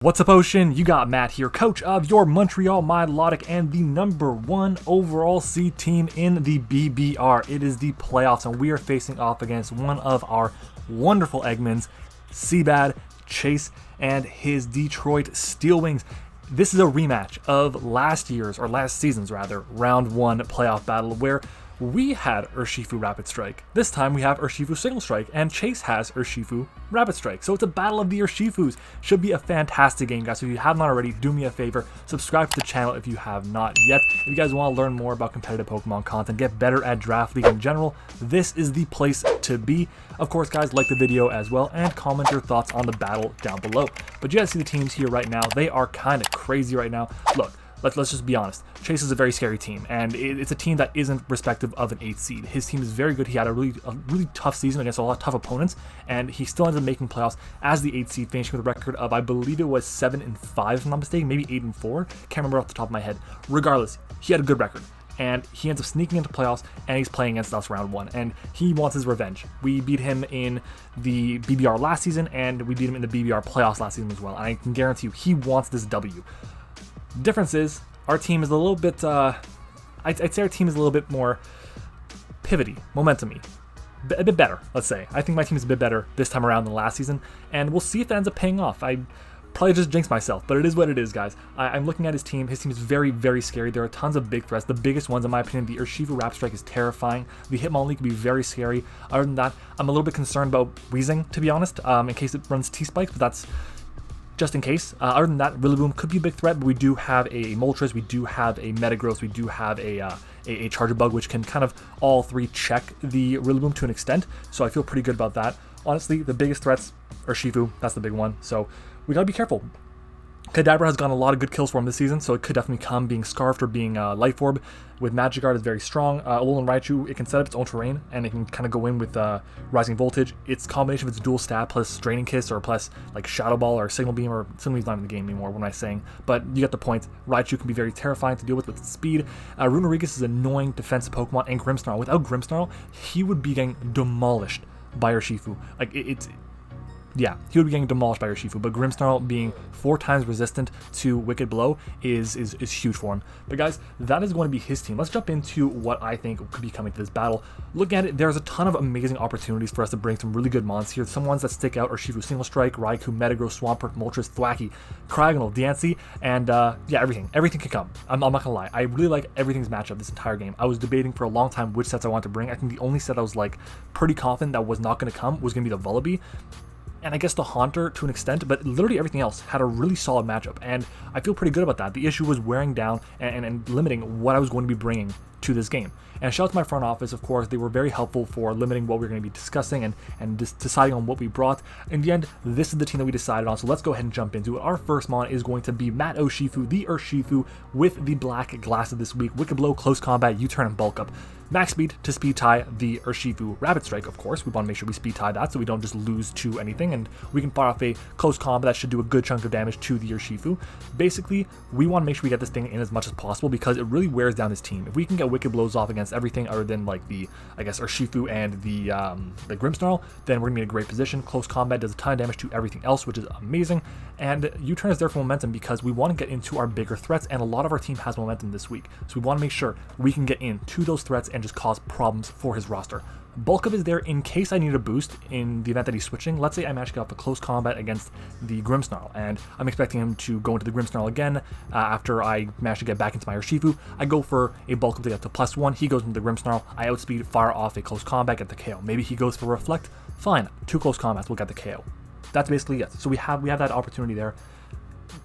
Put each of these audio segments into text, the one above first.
What's up, Ocean? You got Matt here, coach of your Montreal Milotic and the #1 overall seed team in the BBR. It is the playoffs, and we are facing off against one of our wonderful Eggmans, CBAD, Chase, and his Detroit Steel Wings. This is a rematch of last season's round 1 playoff battle where we had Urshifu Rapid Strike. This time we have Urshifu Single Strike, and Chase has Urshifu Rapid Strike. So it's a battle of the Urshifus. Should be a fantastic game, guys. So if you haven't already, do me a favor, subscribe to the channel if you have not yet. If you guys want to learn more about competitive Pokemon content, get better at Draft League in general, this is the place to be. Of course, guys, like the video as well, and comment your thoughts on the battle down below. But you guys see the teams here right now. They are kind of crazy right now. Look. Let's just be honest. Chase is a very scary team, and it's a team that isn't respective of an 8th seed. His team is very good. He had a really tough season against a lot of tough opponents, and he still ended up making playoffs as the 8th seed, finishing with a record of, I believe it was 7-5, if I'm not mistaken, maybe 8-4. Can't remember off the top of my head. Regardless, he had a good record, and he ends up sneaking into playoffs, and he's playing against us round 1, and he wants his revenge. We beat him in the BBR last season, and we beat him in the BBR playoffs last season as well, and I can guarantee you he wants this W. Difference is, our team is a little bit, I'd say our team is a little bit more pivoty, momentum-y. A bit better, let's say. I think my team is a bit better this time around than last season, and we'll see if it ends up paying off. I probably just jinxed myself, but it is what it is, guys. I'm looking at his team. His team is very, very scary. There are tons of big threats. The biggest ones, in my opinion, the Urshifu Rapid Strike is terrifying. The Hitmonlee can be very scary. Other than that, I'm a little bit concerned about Weezing, to be honest, in case it runs T-Spikes, but that's just in case. Other than that, Rillaboom could be a big threat, but we do have a Moltres, we do have a Metagross, we do have a Charjabug, which can kind of all three check the Rillaboom to an extent, so I feel pretty good about that. Honestly, the biggest threats are Urshifu, that's the big one, so we gotta be careful. Kadabra has gotten a lot of good kills for him this season, so it could definitely come being Scarfed or being Life Orb. With Magikarp, it's very strong. Alolan Raichu, it can set up its own terrain, and it can kind of go in with Rising Voltage. Its combination of its dual stat plus Draining Kiss or plus like Shadow Ball or Signal Beam, or Signal Beam's not in the game anymore, what am I saying? But you get the point. Raichu can be very terrifying to deal with its speed. Runerigus is an annoying defensive Pokemon, and Grimmsnarl. Without Grimmsnarl, he would be getting demolished by Urshifu. Like, yeah, he would be getting demolished by Urshifu, but Grimmsnarl being 4 times resistant to Wicked Blow is huge for him. But guys, that is going to be his team. Let's jump into what I think could be coming to this battle. Looking at it, there's a ton of amazing opportunities for us to bring some really good mons here. Some ones that stick out are Urshifu Single Strike, Raikou, Metagross, Swampert, Moltres, Thwackey, Cryogonal, Diancie, and yeah, everything. Everything can come. I'm not gonna lie. I really like everything's matchup this entire game. I was debating for a long time which sets I wanted to bring. I think the only set I was like pretty confident that was not going to come was going to be the Vullaby, and I guess the Haunter to an extent, but literally everything else had a really solid matchup, and I feel pretty good about that. The issue was wearing down and limiting what I was going to be bringing to this game. And shout out to my front office, of course. They were very helpful for limiting what we were going to be discussing and deciding on what we brought. In the end, this is the team that we decided on, so let's go ahead and jump into it. Our first mon is going to be MattOshea, the Urshifu, with the black glasses this week. Wicked Blow, Close Combat, U-Turn, and Bulk Up. Max speed to speed tie the Urshifu Rapid Strike, of course. We want to make sure we speed tie that so we don't just lose to anything, and we can fire off a close combat that should do a good chunk of damage to the Urshifu. Basically, we want to make sure we get this thing in as much as possible because it really wears down his team. If we can get Wicked Blows off against everything other than like the, I guess, Urshifu and the Grimmsnarl, then we're going to be in a great position. Close combat does a ton of damage to everything else, which is amazing, and U-Turn is there for momentum because we want to get into our bigger threats, and a lot of our team has momentum this week, so we want to make sure we can get into those threats and just cause problems for his roster. Bulk Up is there in case I need a boost in the event that he's switching. Let's say I manage to get off a close combat against the Grimmsnarl, and I'm expecting him to go into the Grimmsnarl again after I manage to get back into my Urshifu. I go for a Bulk Up to get to +1, he goes into the Grimmsnarl, I outspeed, fire off a close combat, get the KO. Maybe he goes for Reflect, fine, 2 close combats, we'll get the KO. That's basically it. So we have that opportunity there.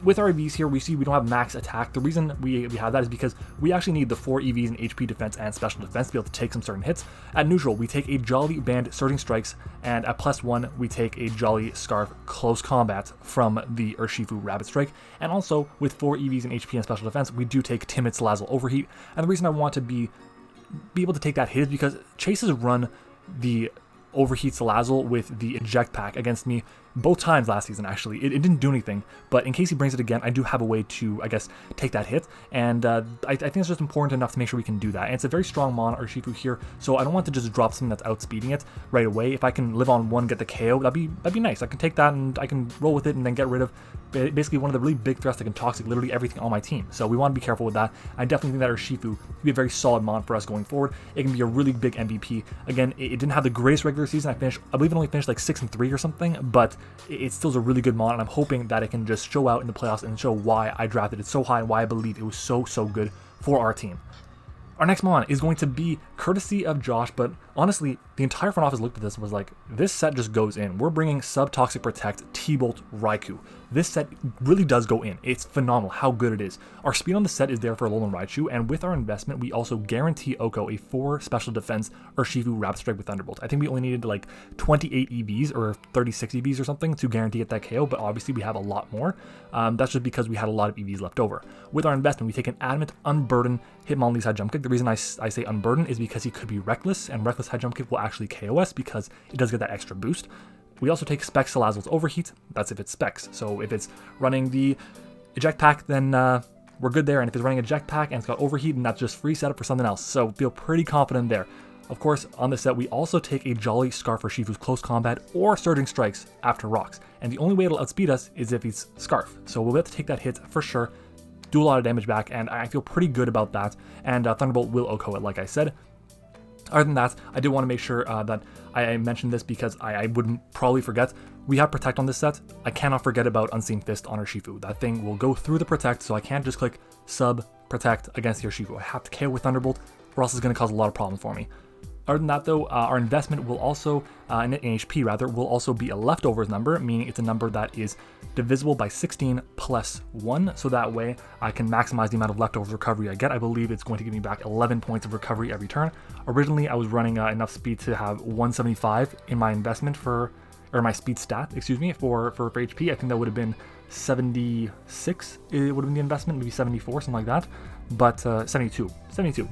With our EVs here, we see we don't have max attack. The reason we have that is because we actually need the 4 EVs in HP defense and special defense to be able to take some certain hits. At neutral, we take a Jolly Band Surging Strikes, and at +1, we take a Jolly Scarf Close Combat from the Urshifu Rapid Strike. And also, with 4 EVs in HP and special defense, we do take Timid Salazzle Overheat. And the reason I want to be able to take that hit is because Chase has run the Overheat Salazzle with the Eject Pack against me both times last season, actually. It didn't do anything, but in case he brings it again, I do have a way to, I guess, take that hit, and I think it's just important enough to make sure we can do that. And it's a very strong mon Urshifu here, so I don't want to just drop something that's outspeeding it right away. If I can live on one, get the KO, that'd be nice. I can take that and I can roll with it and then get rid of basically one of the really big threats that can toxic literally everything on my team. So we want to be careful with that. I definitely think that Urshifu can be a very solid mon for us going forward. It can be a really big MVP. Again, it didn't have the greatest regular season. I believe it only finished like 6-3 or something, but it still is a really good mon, and I'm hoping that it can just show out in the playoffs and show why I drafted it so high and why I believe it was so good for our team. Our next mon is going to be courtesy of Josh, but honestly, the entire front office looked at this and was like, this set just goes in. We're bringing Sub-Toxic Protect T-Bolt Raikou. This set really does go in. It's phenomenal how good it is. Our speed on the set is there for Alolan Raichu, and with our investment, we also guarantee Oko a 4 special defense Urshifu Rapid Strike with Thunderbolt. I think we only needed like 28 EVs or 36 EVs or something to guarantee get that KO, but obviously we have a lot more. That's just because we had a lot of EVs left over. With our investment, we take an Adamant Unburden Hitmonlee's High Jump Kick. The reason I say Unburden is because he could be Reckless, and Reckless High Jump Kick will actually KO us because it does get that extra boost. We also take Specs Salazzle's Overheat. That's if it's Specs. So if it's running the Eject Pack, then we're good there. And if it's running Eject Pack and it's got Overheat, then that's just free setup for something else. So feel pretty confident there. Of course, on this set, we also take a Jolly Scarf for Urshifu's Close Combat or Surging Strikes after Rocks. And the only way it'll outspeed us is if he's Scarf. So we'll be able to take that hit for sure, do a lot of damage back, and I feel pretty good about that. And Thunderbolt will Oko it, like I said. Other than that, I did want to make sure that I mentioned this because I wouldn't probably forget. We have Protect on this set. I cannot forget about Unseen Fist on Urshifu. That thing will go through the Protect, so I can't just click Sub Protect against the Urshifu. I have to KO with Thunderbolt, or else it's going to cause a lot of problems for me. Other than that, though, our investment will also, in HP rather, will also be a leftovers number, meaning it's a number that is divisible by 16 plus 1, so that way I can maximize the amount of leftovers recovery I get. I believe it's going to give me back 11 points of recovery every turn. Originally, I was running enough speed to have 175 in my investment for, or my speed stat, excuse me, for HP. I think that would have been 76, it would have been the investment, maybe 74, something like that. But 72,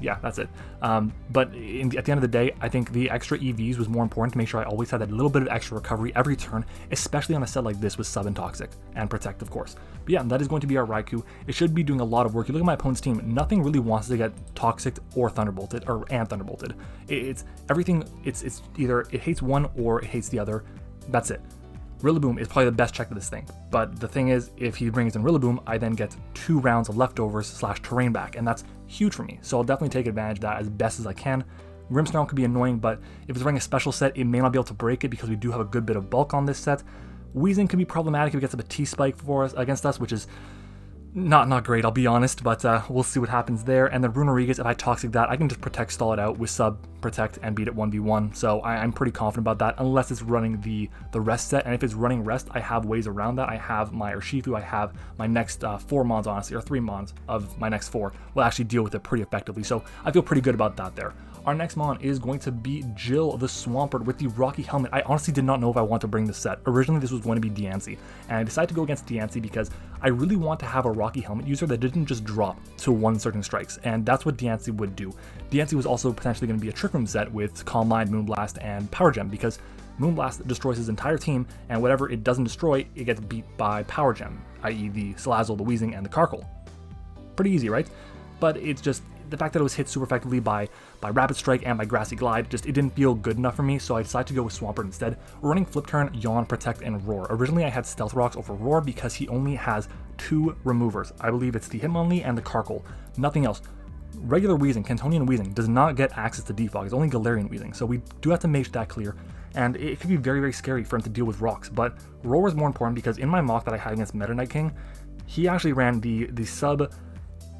yeah, that's it. But at the end of the day, I think the extra EVs was more important to make sure I always had that little bit of extra recovery every turn, especially on a set like this with Sub and Toxic, and Protect, of course. But yeah, that is going to be our Raikou. It should be doing a lot of work. You look at my opponent's team, nothing really wants to get Toxic or Thunderbolted, and Thunderbolted. It's everything, it's either it hates one or it hates the other. That's it. Rillaboom is probably the best check of this thing, but the thing is, if he brings in Rillaboom, I then get 2 rounds of leftovers / terrain back, and that's huge for me, so I'll definitely take advantage of that as best as I can. Grimmsnarl could be annoying, but if it's running a special set, it may not be able to break it because we do have a good bit of bulk on this set. Weezing could be problematic if it gets up a T-Spike for us against us, which is not great, I'll be honest, but we'll see what happens there. And then Runerigas, if I Toxic that, I can just Protect stall it out with Sub, Protect, and beat it 1v1. So I'm pretty confident about that, unless it's running the rest set. And if it's running rest, I have ways around that. I have my Urshifu, I have my next 4 mons, honestly, or 3 mons of my next 4 will actually deal with it pretty effectively. So I feel pretty good about that there. Our next mon is going to be Jill the Swampert with the Rocky Helmet. I honestly did not know if I want to bring this set. Originally, this was going to be Diancie, and I decided to go against Diancie because I really want to have a Rocky Helmet user that didn't just drop to 1 Surging Strikes, and that's what Diancie would do. Diancie was also potentially going to be a Trick Room set with Calm Mind, Moonblast, and Power Gem, because Moonblast destroys his entire team, and whatever it doesn't destroy, it gets beat by Power Gem, i.e. the Salazzle, the Weezing, and the Carkle. Pretty easy, right? But it's just the fact that it was hit super effectively by Rapid Strike and by Grassy Glide, just it didn't feel good enough for me, so I decided to go with Swampert instead. We're running Flip Turn, Yawn, Protect, and Roar. Originally I had Stealth Rocks over Roar because he only has 2 removers. I believe it's the Hitmonlee and the Carkle, nothing else. Regular Weezing, Cantonian Weezing, does not get access to Defog, it's only Galarian Weezing, so we do have to make that clear. And it could be very scary for him to deal with rocks, but Roar is more important because in my mock that I had against Meta Knight King, he actually ran the sub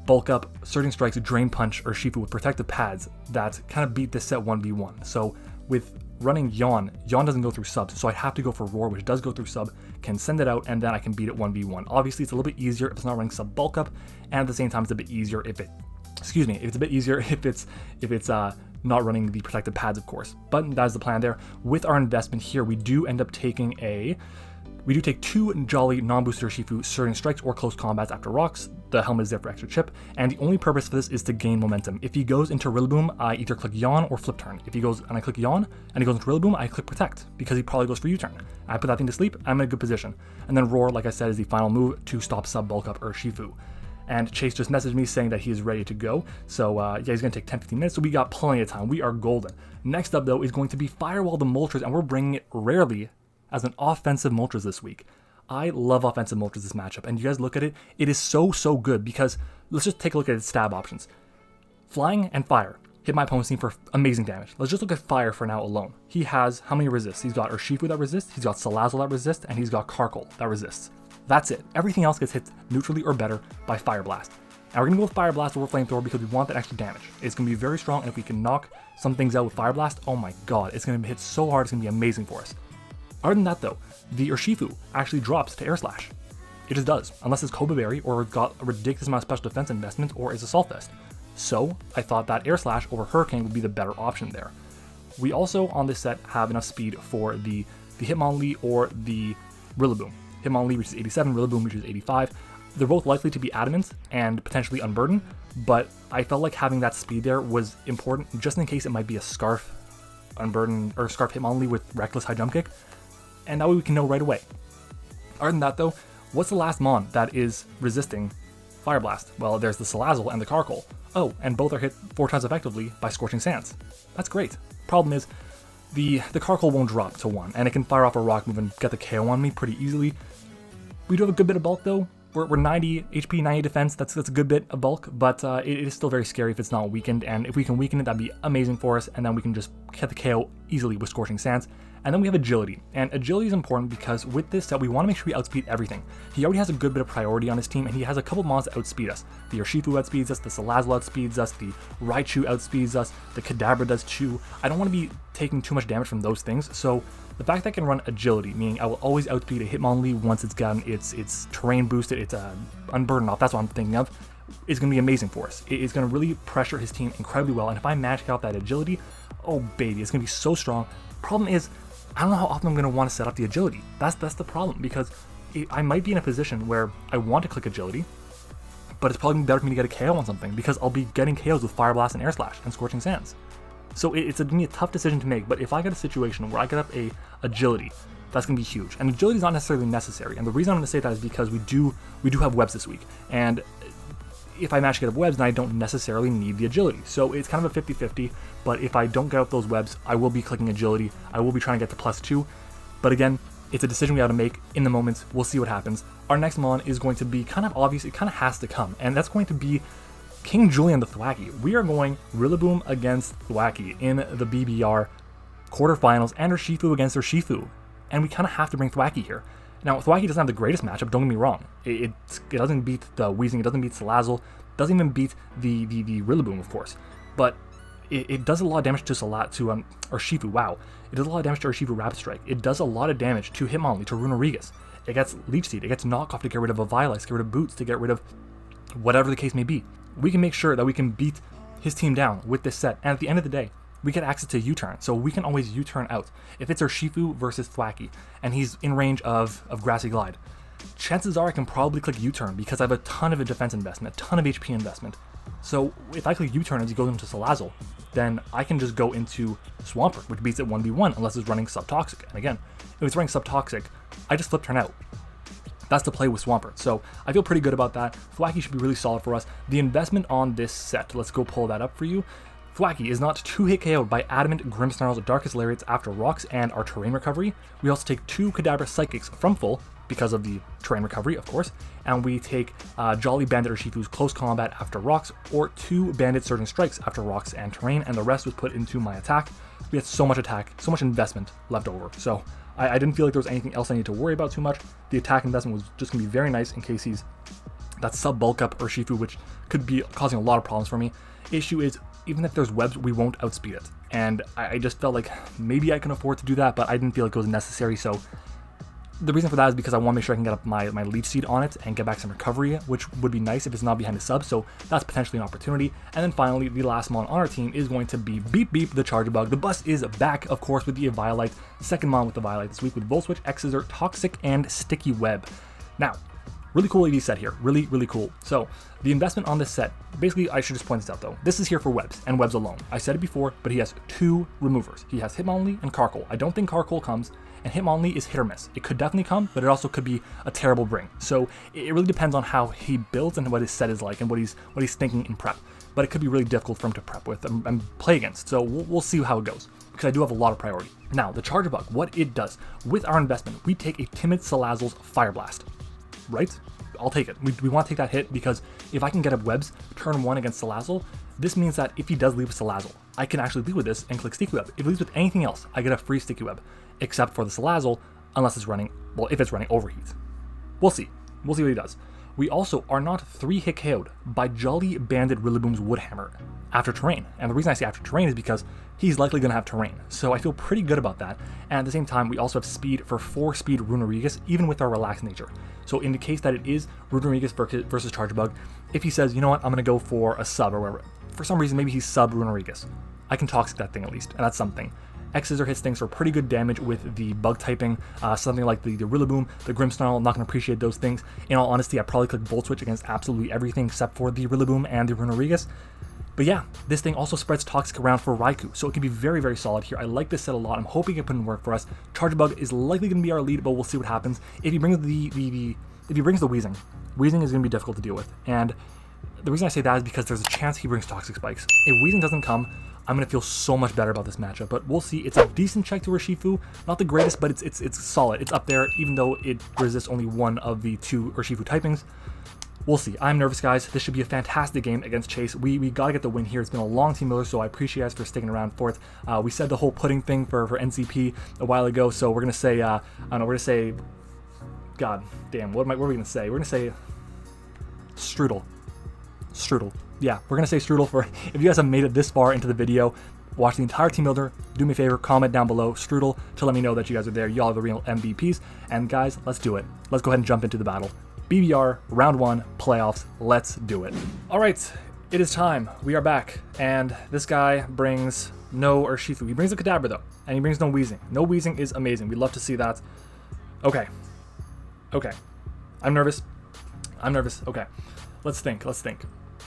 bulk up Surging Strikes, Drain Punch, or Urshifu with protective pads that kind of beat this set 1v1. So with running Yawn doesn't go through subs, so I have to go for Roar, which does go through sub, can send it out, and then I can beat it 1v1. Obviously, it's a little bit easier if it's not running sub bulk up, and at the same time, it's a bit easier if it's not running the protective pads, of course. But that's the plan there. With our investment here, we do end up taking a We do take 2 Jolly non-booster Urshifu Surging Strikes or Close Combats after rocks. The helmet is there for extra chip, and the only purpose for this is to gain momentum. If he goes into Rillaboom, I either click Yawn or Flip Turn. If he goes and I click Yawn, and he goes into Rillaboom, I click Protect, because he probably goes for U-Turn. I put that thing to sleep, I'm in a good position. And then Roar, like I said, is the final move to stop sub-bulk up Urshifu. And Chase just messaged me saying that he is ready to go. So yeah, he's going to take 10-15 minutes, so we got plenty of time. We are golden. Next up, though, is going to be Firewall the Moltres, and we're bringing it rarely as an offensive Moltres this week. I love offensive Moltres this matchup, and you guys look at it, it is so good because let's just take a look at its stab options. Flying and Fire hit my opponent's team for amazing damage. Let's just look at Fire for now alone. He has how many resists? He's got Urshifu that resists, he's got Salazzle that resists, and he's got Karkle that resists. That's it. Everything else gets hit neutrally or better by Fire Blast. And we're going to go with Fire Blast over Flamethrower because we want that extra damage. It's going to be very strong, and if we can knock some things out with Fire Blast, oh my god, it's going to hit so hard, it's going to be amazing for us. Other than that though, the Urshifu actually drops to Air Slash. It just does, unless it's Koba Berry or got a ridiculous amount of special defense investment or is Assault Vest. So I thought that Air Slash over Hurricane would be the better option there. We also on this set have enough speed for the Hitmonlee or the Rillaboom. Hitmonlee reaches 87, Rillaboom reaches 85. They're both likely to be adamant and potentially unburdened, but I felt like having that speed there was important just in case it might be a Scarf unburden or Scarf Hitmonlee with reckless high jump kick, and that way we can know right away. Other than that though, what's the last mon that is resisting Fire Blast? Well, there's the Salazzle and the Karkle. Oh, and both are hit 4 times effectively by Scorching Sands. That's great. Problem is, the Karkle won't drop to 1, and it can fire off a rock move and get the KO on me pretty easily. We do have a good bit of bulk though. We're 90 HP, 90 defense, that's a good bit of bulk, but it is still very scary if it's not weakened, and if we can weaken it, that'd be amazing for us, and then we can just get the KO easily with Scorching Sands. And then we have Agility, and Agility is important because with this set, we want to make sure we outspeed everything. He already has a good bit of priority on his team, and he has a couple mons that outspeed us. The Urshifu outspeeds us, the Salazzle outspeeds us, the Raikou outspeeds us, the Kadabra does too. I don't want to be taking too much damage from those things, so the fact that I can run Agility, meaning I will always outspeed a Hitmonlee once it's gotten its terrain boosted, it's unburdened off, that's what I'm thinking of, is going to be amazing for us. It's going to really pressure his team incredibly well, and if I match out that Agility, oh baby, it's going to be so strong. Problem is, I don't know how often I'm going to want to set up the Agility. That's the problem, because I might be in a position where I want to click Agility, but it's probably better for me to get a KO on something, because I'll be getting KOs with Fire Blast and Air Slash and Scorching Sands. So it's going to be a tough decision to make, but if I get a situation where I get up a Agility, that's going to be huge. And Agility is not necessarily necessary, and the reason I'm going to say that is because we do have webs this week, and if I match get up webs, then I don't necessarily need the Agility. So it's kind of a 50-50, but if I don't get up those webs, I will be clicking Agility. I will be trying to get to +2. But again, it's a decision we have to make in the moment. We'll see what happens. Our next mon is going to be kind of obvious. It kind of has to come, and that's going to be King Julian the Thwackey. We are going Rillaboom against Thwackey in the BBR quarterfinals, and Urshifu against Urshifu. And we kind of have to bring Thwackey here. Now, Thwackey doesn't have the greatest matchup, don't get me wrong. It doesn't beat the Weezing, it doesn't beat Salazzle, doesn't even beat the Rillaboom, of course. But it does a lot of damage to Urshifu, wow. It does a lot of damage to Urshifu Rapid Strike. It does a lot of damage to Hitmonlee, to Runerigus. It gets Leech Seed, it gets Knockoff to get rid of a Vilex, to get rid of Boots, to get rid of whatever the case may be. We can make sure that we can beat his team down with this set, and at the end of the day, we get access to U-turn, so we can always U-turn out. If it's Urshifu versus Thwackey, and he's in range of Grassy Glide, chances are I can probably click U-turn because I have a ton of a defense investment, a ton of HP investment. So if I click U-turn as he goes into Salazzle, then I can just go into Swampert, which beats it 1v1 unless it's running Subtoxic. And again, if it's running Subtoxic, I just flip turn out. That's the play with Swampert, so I feel pretty good about that. Thwackey should be really solid for us. The investment on this set, let's go pull that up for you. Thwackey is not 2-hit KO'd by Adamant, Grimmsnarls, Darkest Lariats after rocks and our terrain recovery. We also take 2 Kadabra Psychics from full, because of the terrain recovery, of course, and we take Jolly Bandit Urshifu's Close Combat after rocks, or 2 Bandit Surging Strikes after rocks and terrain, and the rest was put into my attack. We had so much attack, so much investment left over, so I didn't feel like there was anything else I needed to worry about too much. The attack investment was just going to be very nice in case he's that sub-bulk up Urshifu, which could be causing a lot of problems for me. Issue is, even if there's webs, we won't outspeed it. And I just felt like maybe I can afford to do that, but I didn't feel like it was necessary, so The reason for that is because I want to make sure I can get up my Leech Seed on it and get back some recovery, which would be nice if it's not behind a sub, so that's potentially an opportunity. And then finally, the last mon on our team is going to be Beep Beep, the Charge Bug. The bus is back, of course, with the Violite, second mon with the Violite this week with Volt Switch, X-Scissor, Toxic, and Sticky Web. Now, really cool EV set here, really cool. So the investment on this set, basically I should just point this out though, this is here for webs and webs alone. I said it before, but he has 2 removers. He has Hitmonlee and Carkol. I don't think Carkol comes, and Hitmonlee is hit or miss. It could definitely come, but it also could be a terrible bring. So it really depends on how he builds and what his set is like and what he's thinking in prep. But it could be really difficult for him to prep with and play against. So we'll see how it goes, because I do have a lot of priority. Now, the Charge Bug, what it does, with our investment, we take a Timid Salazzle's Fire Blast. Right? I'll take it. We want to take that hit because if I can get up webs turn 1 against Salazzle, this means that if he does leave with Salazzle, I can actually leave with this and click Sticky Web. If he leaves with anything else, I get a free Sticky Web, except for the Salazzle, unless it's running, well, if it's running Overheat. We'll see. We'll see what he does. We also are not 3-hit KO'd by Jolly Bandit Rillaboom's Woodhammer after terrain. And the reason I say after terrain is because he's likely going to have terrain. So I feel pretty good about that. And at the same time, we also have speed for 4-speed Runerigus, even with our relaxed nature. So in the case that it is Runerigus versus Charge Bug, if he says, you know what, I'm going to go for a sub or whatever, for some reason, maybe he's sub Runerigus, I can Toxic that thing at least, and that's something. X-Scissor hits things for pretty good damage with the bug typing, something like the Rillaboom, the Grimmsnarl. I'm not going to appreciate those things. In all honesty, I probably click Volt Switch against absolutely everything except for the Rillaboom and the Runerigus. But yeah, this thing also spreads Toxic around for Raikou, so it can be very solid here. I like this set a lot. I'm hoping it can work for us. Charge Bug is likely going to be our lead, but we'll see what happens. If he brings if he brings the Weezing is going to be difficult to deal with. And the reason I say that is because there's a chance he brings Toxic Spikes. If Weezing doesn't come, I'm going to feel so much better about this matchup, but we'll see. It's a decent check to Urshifu. Not the greatest, but it's solid. It's up there, even though it resists only one of the 2 Urshifu typings. We'll see. I'm nervous, guys. This should be a fantastic game against Chase. We got to get the win here. It's been a long team builder, so I appreciate you guys for sticking around for it. We said the whole pudding thing for NCP a while ago, so we're going to say, I don't know, we're going to say, God damn, what are we going to say? We're going to say Strudel. Strudel. Yeah, we're going to say Strudel for, if you guys have made it this far into the video, watch the entire team builder, do me a favor, comment down below Strudel to let me know that you guys are there. Y'all are the real MVPs. And guys, let's do it. Let's go ahead and jump into the battle. BBR, round 1, playoffs, let's do it. All right, it is time. We are back, and this guy brings no Urshifu. He brings a Kadabra though, and he brings no Weezing. No Weezing is amazing. We'd love to see that. Okay. I'm nervous. Okay, let's think.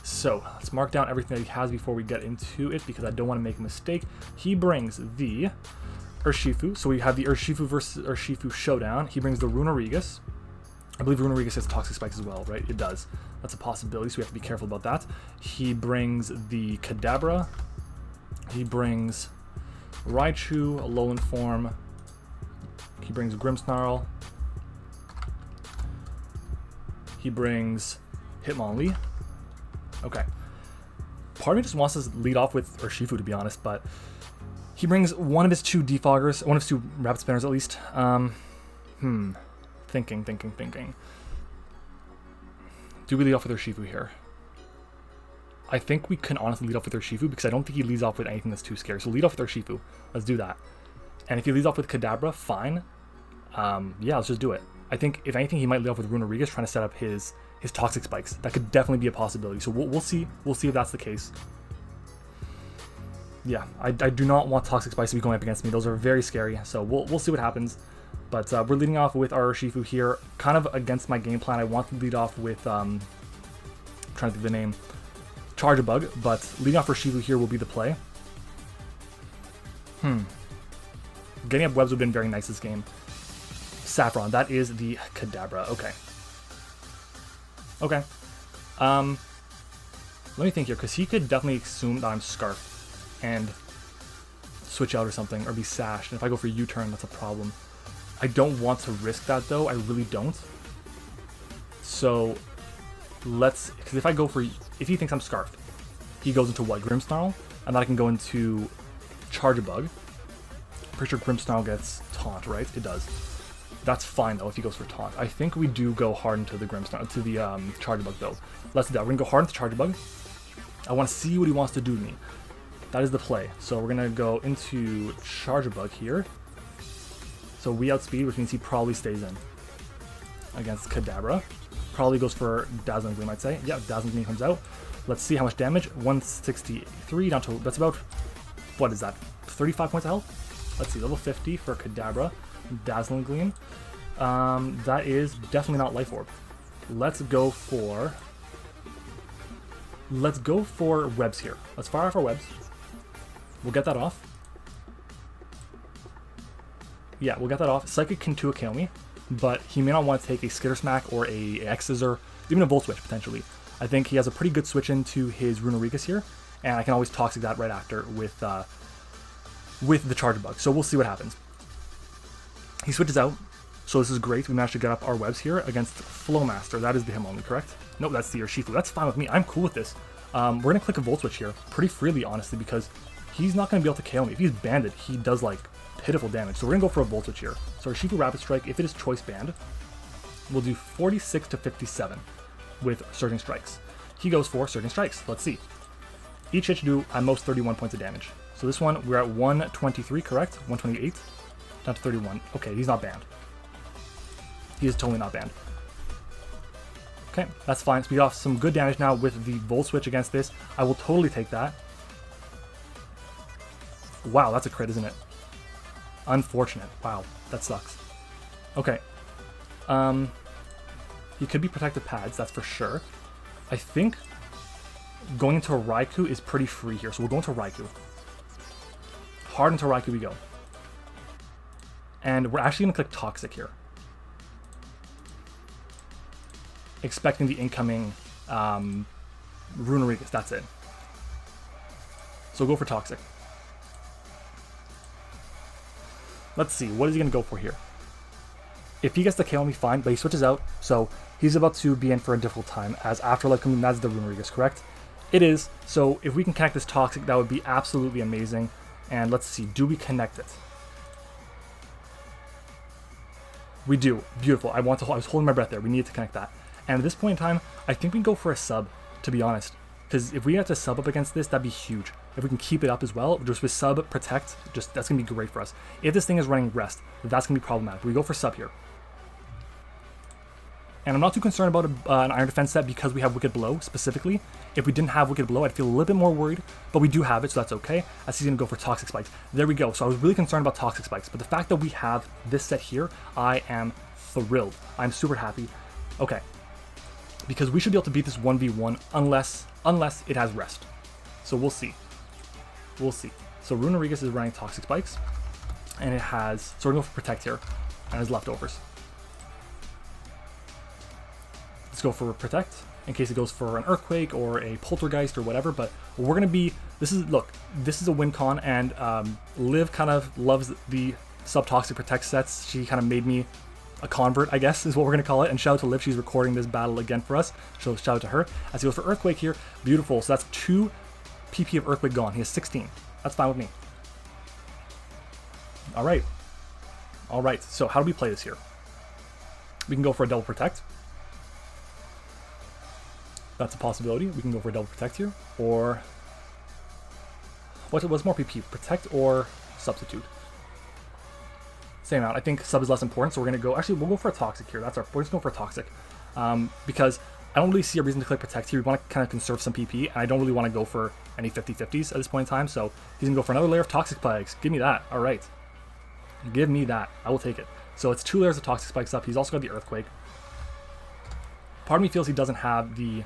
So let's mark down everything that he has before we get into it, because I don't want to make a mistake. He brings the Urshifu, so we have the Urshifu versus Urshifu showdown. He brings the Runerigus. I believe Runerigus has Toxic Spikes as well, right? It does. That's a possibility, so we have to be careful about that. He brings the Kadabra. He brings Raichu, Alolan form. He brings Grimmsnarl. He brings Hitmonlee. Okay. Part of me just wants to lead off with Urshifu, to be honest, but he brings one of his 2 defoggers, one of his 2 rapid spinners at least. Thinking. Do we lead off with Urshifu here? I think we can honestly lead off with Urshifu because I don't think he leads off with anything that's too scary. So lead off with Urshifu. Let's do that. And if he leads off with Kadabra, fine. Yeah, let's just do it. I think if anything, he might lead off with Runerigus trying to set up his Toxic Spikes. That could definitely be a possibility. So we'll see. We'll see if that's the case. Yeah, I do not want Toxic Spikes to be going up against me. Those are very scary. So we'll see what happens. But we're leading off with our Urshifu here, kind of against my game plan. I want to lead off with, trying to think of the name, Charge Bug, but leading off Urshifu here will be the play. Getting up webs would have been very nice this game. Saffron, that is the Kadabra. Okay. Let me think here, because he could definitely assume that I'm Scarf and switch out or something, or be sashed. And if I go for U-turn, that's a problem. I don't want to risk that though. I really don't. So let's, because if I go for, if he thinks I'm Scarf, he goes into what, Grimmsnarl, and then I can go into Charge Bug. Pretty sure Grimmsnarl gets Taunt, right? It does. That's fine though if he goes for Taunt. I think we do go hard into the Grimmsnarl, to the Charge Bug though. Let's do that. We're gonna go hard into Charge Bug. I want to see what he wants to do to me. That is the play. So we're gonna go into Charge Bug here. So we outspeed, which means he probably stays in. against Kadabra. Probably goes for Dazzling Gleam, I'd say. Yeah, Dazzling Gleam comes out. Let's see how much damage. 163 down to, that's about, what is that, 35 points of health? Let's see, level 50 for Kadabra. Dazzling Gleam. That is definitely not Life Orb. Let's go for webs here. Let's fire off our webs. We'll get that off. Yeah, we'll get that off. Psychic can 2 KO me, but he may not want to take a Skitter Smack or a X-Scissor, even a Volt Switch potentially. I think he has a pretty good switch into his Runerigus here, and I can always Toxic that right after with the Charge Bug. So we'll see what happens. He switches out, so this is great. We managed to get up our webs here against Flowmaster. That is the Hitmonlee, correct? Nope, that's the Urshifu. That's fine with me. I'm cool with this. We're going to click a Volt Switch here pretty freely, honestly, because he's not going to be able to KO me. If he's banded, he does, like, pitiful damage. So we're going to go for a Volt Switch here. So Urshifu Rapid Strike, if it is Choice Band, we'll do 46 to 57 with Surging Strikes. He goes for Surging Strikes. Let's see. Each hit should do at most 31 points of damage. So this one, we're at 123, correct? 128, down to 31. Okay, he's not banned. He is totally not banned. Okay, that's fine. So we got some good damage now with the Volt Switch against this. I will totally take that. Wow, that's a crit, isn't it? Unfortunate. Wow, that sucks. Okay. He could be Protective Pads, that's for sure. I think going into a Raikou is pretty free here, so we'll go into Raikou. Hard into Raikou we go. And we're actually going to click Toxic here. Expecting the incoming Runerigus, that's it. So we'll go for Toxic. Let's see, what is he going to go for here? If he gets the KO me, fine, but he switches out, so he's about to be in for a difficult time, as Afterlife comes in, that's the Runerigus, correct? It is, so if we can connect this Toxic, that would be absolutely amazing. And let's see, do we connect it? We do, beautiful. I was holding my breath there, we needed to connect that. And at this point in time, I think we can go for a sub, to be honest. Because if we have to sub up against this, that'd be huge. If we can keep it up as well, just with sub, protect, that's going to be great for us. If this thing is running rest, that's going to be problematic. We go for sub here. And I'm not too concerned about an Iron Defense set because we have Wicked Blow specifically. If we didn't have Wicked Blow, I'd feel a little bit more worried, but we do have it, so that's okay. As he's going to go for Toxic Spikes. There we go. So I was really concerned about Toxic Spikes, but the fact that we have this set here, I am thrilled. I'm super happy. Okay. Because we should be able to beat this 1v1 unless it has rest. So we'll see. We'll see. So Runerigus is running Toxic Spikes, and it has, so we're going to go for Protect here, and his leftovers. Let's go for Protect, in case it goes for an Earthquake or a Poltergeist or whatever, but we're going to be, this is a win con, and Liv kind of loves the Sub-Toxic Protect sets. She kind of made me a convert, I guess, is what we're going to call it. And shout out to Liv, she's recording this battle again for us. So shout out to her. As he goes for Earthquake here, beautiful. So that's 2 PP of Earthquake gone. He has 16. That's fine with me. Alright. Alright, so how do we play this here? We can go for a double Protect. That's a possibility. We can go for a double Protect here. Or what's more PP? Protect or Substitute? Same amount. I think sub is less important, so we're going to go... Actually, we'll go for a Toxic here. We're just going for a Toxic. Because I don't really see a reason to click Protect here. We want to kind of conserve some PP, and I don't really want to go for any 50-50s at this point in time, so he's going to go for another layer of Toxic Spikes. Give me that. All right. Give me that. I will take it. So it's 2 layers of Toxic Spikes up. He's also got the Earthquake. Part of me feels he doesn't have the...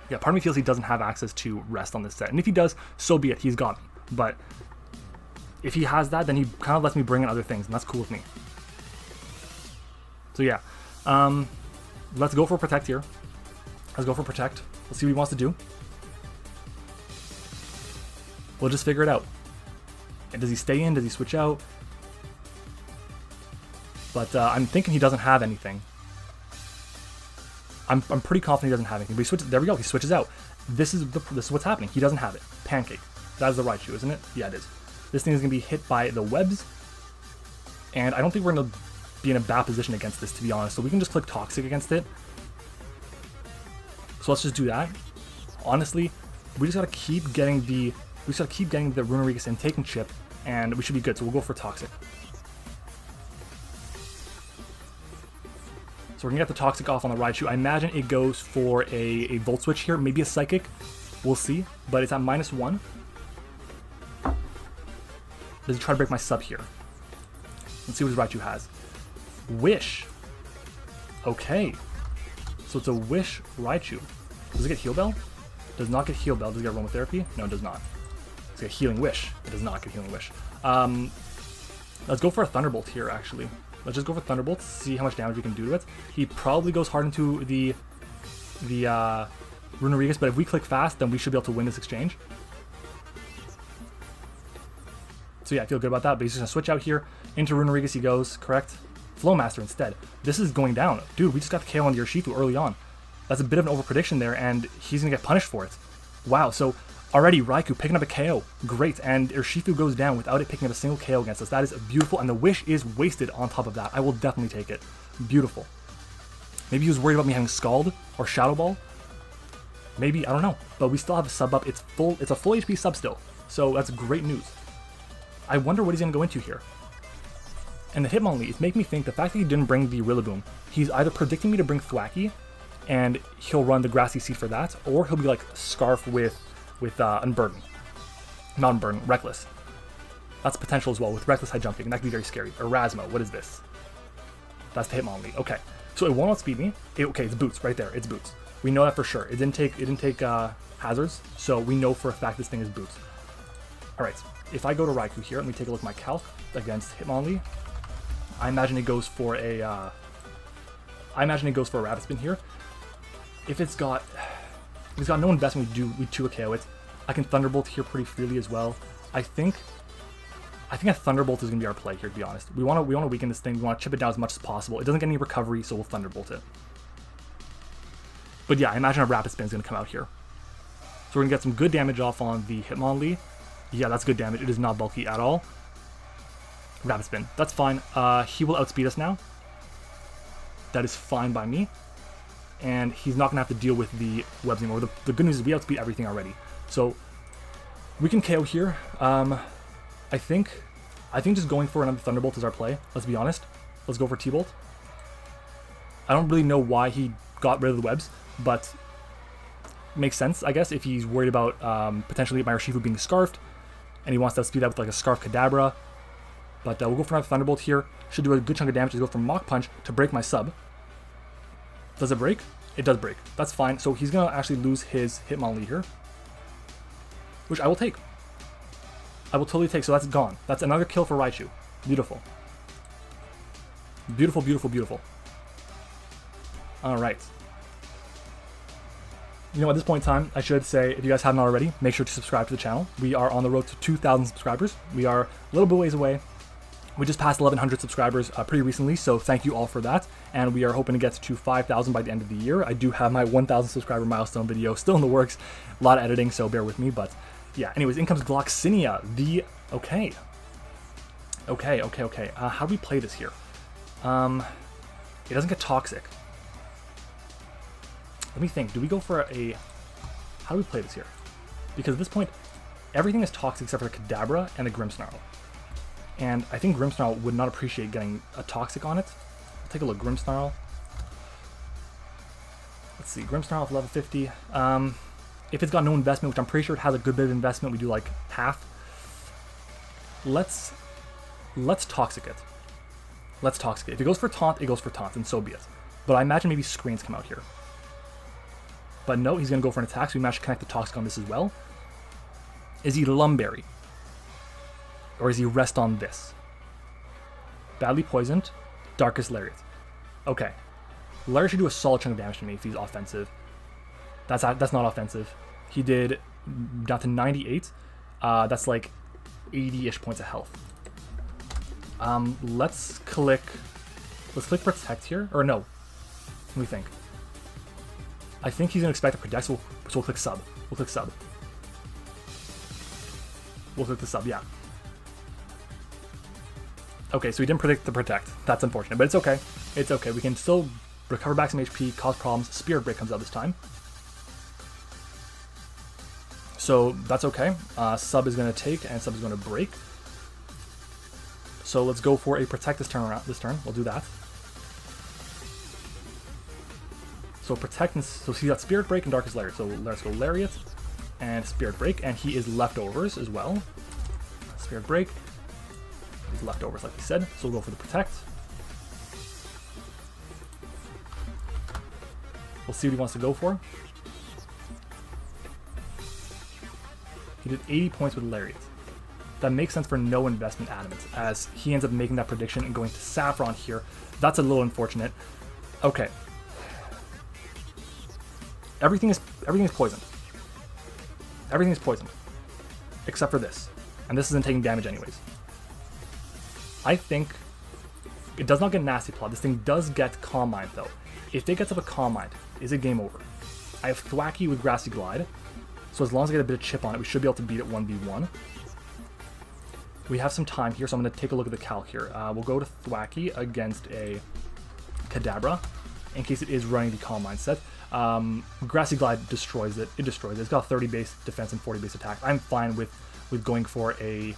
Yeah, part of me feels he doesn't have access to rest on this set. And if he does, so be it. He's got me. But if he has that, then he kind of lets me bring in other things, and that's cool with me. So yeah, let's go for Protect here. Let's go for Protect. Let's see what he wants to do. We'll just figure it out. And does he stay in? Does he switch out? But I'm thinking he doesn't have anything. I'm pretty confident he doesn't have anything. But he switches. There we go. He switches out. This is what's happening. He doesn't have it. Pancake. That is the Raikou, isn't it? Yeah, it is. This thing is going to be hit by the webs, and I don't think we're going to be in a bad position against this, to be honest. So we can just click Toxic against it. So let's just do that. Honestly, we just got to keep getting the Runerigus in, taking chip, and we should be good. So we'll go for Toxic. So we're gonna get the Toxic off on the Raichu. I imagine it goes for a Volt Switch here, maybe a Psychic. We'll see, but it's at -1. Does he try to break my sub here? Let's see what his Raichu has. Wish. Okay. So it's a Wish Raichu. Does it get Heal Bell? Does not get Heal Bell. Does it get Aromatherapy? No, it does not. Does it get Healing Wish? It does not get Healing Wish. Let's go for a Thunderbolt here, actually. Let's just go for Thunderbolt, see how much damage we can do to it. He probably goes hard into the Runerigus, but if we click fast, then we should be able to win this exchange. So yeah, I feel good about that, but he's just gonna switch out here. Into Runerigus he goes, correct? Flowmaster instead. This is going down. Dude, we just got the KO on the Urshifu early on. That's a bit of an overprediction there, and he's gonna get punished for it. Wow, so already Raikou picking up a KO. Great, and Urshifu goes down without it picking up a single KO against us. That is beautiful, and the Wish is wasted on top of that. I will definitely take it. Beautiful. Maybe he was worried about me having Scald or Shadow Ball. Maybe, I don't know. But we still have a sub up. It's a full HP sub still. So that's great news. I wonder what he's going to go into here. And the Hitmonlee is making me think the fact that he didn't bring the Rillaboom, he's either predicting me to bring Thwackey, and he'll run the Grassy Seed for that, or he'll be like Scarf with Unburden. Not Unburden, Reckless. That's potential as well with Reckless High Jumping, and that could be very scary. Erasmo, what is this? That's the Hitmonlee. Okay, so it won't outspeed me. Okay, it's Boots right there. It's Boots. We know that for sure. It didn't take hazards, so we know for a fact this thing is Boots. All right, if I go to Raikou here, let me take a look at my calc against Hitmonlee. I imagine it goes for a Rapid Spin here. If it's got no investment, we 2 KO it. I can Thunderbolt here pretty freely as well. I think a Thunderbolt is gonna be our play here, to be honest. We wanna weaken this thing. We wanna chip it down as much as possible. It doesn't get any recovery, so we'll Thunderbolt it. But yeah, I imagine a Rapid Spin is gonna come out here. So we're gonna get some good damage off on the Hitmonlee. Yeah, that's good damage. It is not bulky at all. Rapid Spin. That's fine. He will outspeed us now. That is fine by me. And he's not going to have to deal with the webs anymore. The good news is we outspeed everything already. So we can KO here. I think just going for another Thunderbolt is our play. Let's be honest. Let's go for T-Bolt. I don't really know why he got rid of the webs, but makes sense, I guess, if he's worried about potentially my Urshifu being Scarfed, and he wants to outspeed that with like a Scarf Kadabra. But we'll go for another Thunderbolt here. Should do a good chunk of damage to go from Mach Punch to break my sub. Does it break? It does break. That's fine. So he's going to actually lose his Hitmonlee here, which I will take. I will totally take. So that's gone. That's another kill for Raichu. Beautiful. Beautiful, beautiful, beautiful. All right. You know, at this point in time, I should say, if you guys haven't already, make sure to subscribe to the channel. We are on the road to 2,000 subscribers. We are a little bit ways away. We just passed 1,100 subscribers pretty recently, so thank you all for that. And we are hoping to get to 5,000 by the end of the year. I do have my 1,000 subscriber milestone video still in the works. A lot of editing, so bear with me. But yeah, anyways, in comes Gloxinia. Okay. How do we play this here? It doesn't get Toxic. Let me think. Do we go for how do we play this here? Because at this point, everything is Toxic except for the Kadabra and the Grimmsnarl. And I think Grimmsnarl would not appreciate getting a Toxic on it. I'll take a look. Grimmsnarl. Let's see. Grimmsnarl at level 50. If it's got no investment, which I'm pretty sure it has a good bit of investment, we do like half. Let's Toxic it. Let's Toxic it. If it goes for Taunt, it goes for Taunt, and so be it. But I imagine maybe Screens come out here. But no, he's going to go for an attack, so we managed to connect the Toxic on this as well. Is he Lumberry? Or is he Rest on this? Badly Poisoned, Darkest Lariat. Okay. Lariat should do a solid chunk of damage to me if he's offensive. That's not offensive. He did down to 98. That's like 80-ish points of health. Let's click Protect here. Or no. Let me think. I think he's going to expect a Protect, so we'll click Sub. We'll click Sub. We'll click the Sub, yeah. Okay, so he didn't predict the Protect. That's unfortunate, but it's okay. It's okay. We can still recover back some HP, cause problems. Spirit Break comes out this time. So that's okay. Sub is going to take, and Sub is going to break. So let's go for a Protect this turn. We'll do that. So protect, and so he got Spirit Break and Darkest Lariat. So let's go Lariat and Spirit Break, and he is leftovers as well. Spirit Break. He's leftovers, like we said. So we'll go for the Protect. We'll see what he wants to go for. He did 80 points with Lariat. That makes sense for no investment Adamant, as he ends up making that prediction and going to Saffron here. That's a little unfortunate. Okay. Everything is poisoned. Everything is poisoned. Except for this. And this isn't taking damage anyways. I think it does not get Nasty Plot. This thing does get Calm Mind though. If it gets up a Calm Mind, is it game over? I have Thwacky with Grassy Glide. So as long as I get a bit of chip on it, we should be able to beat it 1v1. We have some time here, so I'm going to take a look at the calc here. We'll go to Thwacky against a Kadabra, in case it is running the Calm Mind set. Grassy Glide destroys it. It destroys it. It's got 30 base defense and 40 base attack. I'm fine with going for a...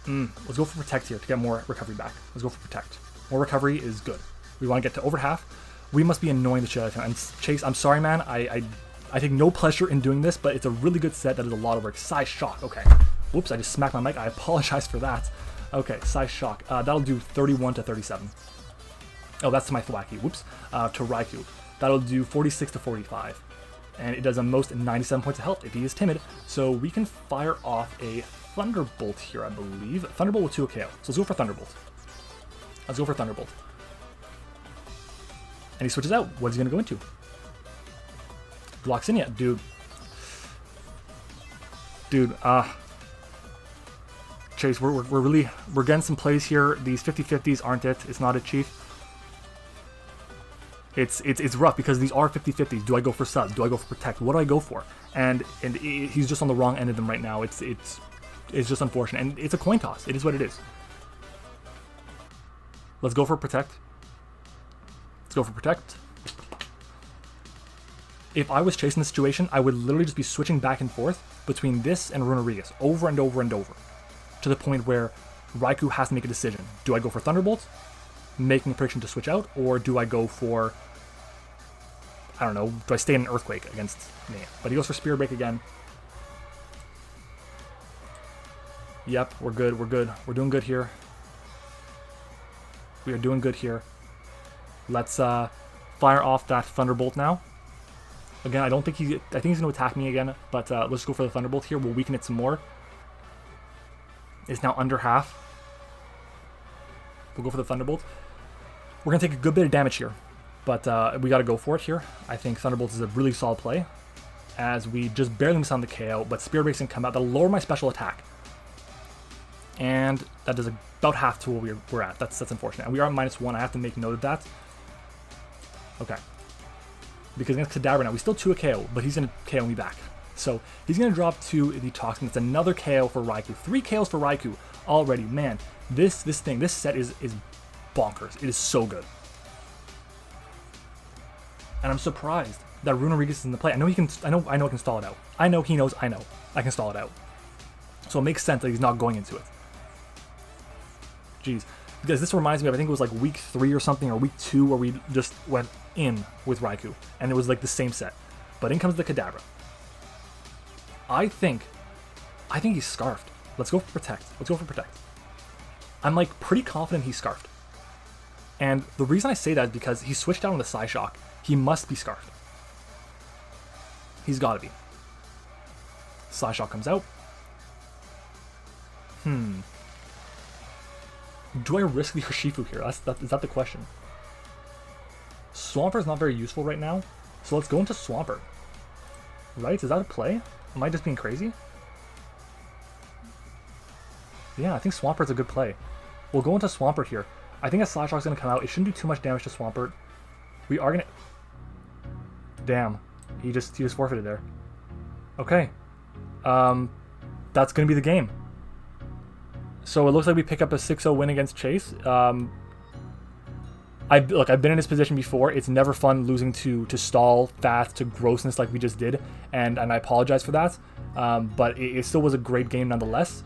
let's go for Protect here to get more recovery back. Let's go for Protect. More recovery is good. We want to get to over half. We must be annoying the shit out of him. And Chase, I'm sorry, man. I take no pleasure in doing this, but it's a really good set that is a lot of work. Size Shock. Okay. Whoops, I just smacked my mic. I apologize for that. Okay, Size Shock. That'll do 31 to 37. Oh, that's to my Thwacky. Whoops. To Raikou. That'll do 46 to 45. And it does a most 97 points of health if he is timid. So we can fire off a Thunderbolt here, I believe. Thunderbolt with 2 KO. So let's go for Thunderbolt. Let's go for Thunderbolt. And he switches out. What is he going to go into? Gloxinia, dude. Chase, we're getting some plays here. These 50-50s aren't it. It's not it, Chief. It's rough because these are 50-50s. Do I go for subs? Do I go for Protect? What do I go for? And he's just on the wrong end of them right now. It's just unfortunate, and it's a coin toss. It is what it is. Let's go for Protect. Let's go for Protect. If I was chasing the situation, I would literally just be switching back and forth between this and Runerigus over and over and over, to the point where Raikou has to make a decision. Do I go for Thunderbolt, making a prediction to switch out, or do I go for, I don't know, do I stay in an Earthquake against me? But he goes for Spirit Break again. Yep, we're good, we're good. We're doing good here. We are doing good here. Let's fire off that Thunderbolt now. Again, I think he's going to attack me again, but let's go for the Thunderbolt here. We'll weaken it some more. It's now under half. We'll go for the Thunderbolt. We're going to take a good bit of damage here, but we got to go for it here. I think Thunderbolt is a really solid play, as we just barely miss on the KO, but Spirit Break's going to come out. That'll lower my special attack. And that does about half to what we're at. That's unfortunate. And we are at -1. I have to make note of that. Okay. Because against Kadabra now, we still 2 a KO, but he's going to KO me back. So he's going to drop to the Toxic. That's another KO for Raikou. 3 KOs for Raikou already. Man, this set is bonkers. It is so good. And I'm surprised that Runerigus is in the play. I know he can. I know I can stall it out. I know he knows. I know I can stall it out. So it makes sense that he's not going into it. Jeez. Because this reminds me of, I think it was like week 3 or something, or week 2, where we just went in with Raikou, and it was like the same set. But in comes the Kadabra. I think he's Scarfed. Let's go for Protect. Let's go for Protect. I'm like pretty confident he's Scarfed. And the reason I say that is because he switched out on the Psy Shock. He must be Scarfed. He's got to be. Psy Shock comes out. Do I risk the Urshifu here? Is that the question? Swampert is not very useful right now, so let's go into Swampert. Right? Is that a play? Am I just being crazy? Yeah, I think Swampert's a good play. We'll go into Swampert here. I think a Slash Shock's going to come out. It shouldn't do too much damage to Swampert. We are going to... Damn. He just forfeited there. Okay. That's going to be the game. So it looks like we pick up a 6-0 win against Chase. I've been in this position before. It's never fun losing to stall, fast, to grossness like we just did, and I apologize for that. But it still was a great game nonetheless.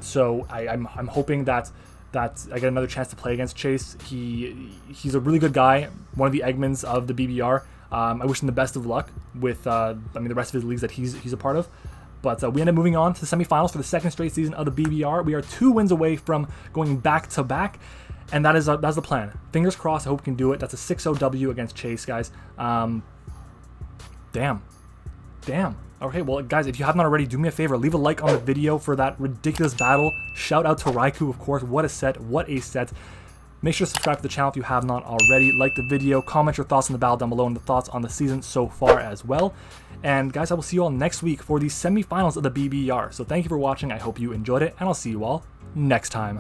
So I'm hoping that I get another chance to play against Chase. He's a really good guy, one of the Eggmans of the BBR. I wish him the best of luck with I mean, the rest of his leagues that he's a part of. But we end up moving on to the semifinals for the second straight season of the BBR. We are 2 wins away from going back to back, and that's the plan. Fingers crossed. I hope we can do it. That's a 6-0 W against Chase, guys. Damn. Okay, well, guys, if you have not already, do me a favor. Leave a like on the video for that ridiculous battle. Shout out to Raikou, of course. What a set. What a set. Make sure to subscribe to the channel if you have not already. Like the video. Comment your thoughts on the battle down below and the thoughts on the season so far as well. And, guys, I will see you all next week for the semifinals of the BBR. So thank you for watching. I hope you enjoyed it, and I'll see you all next time.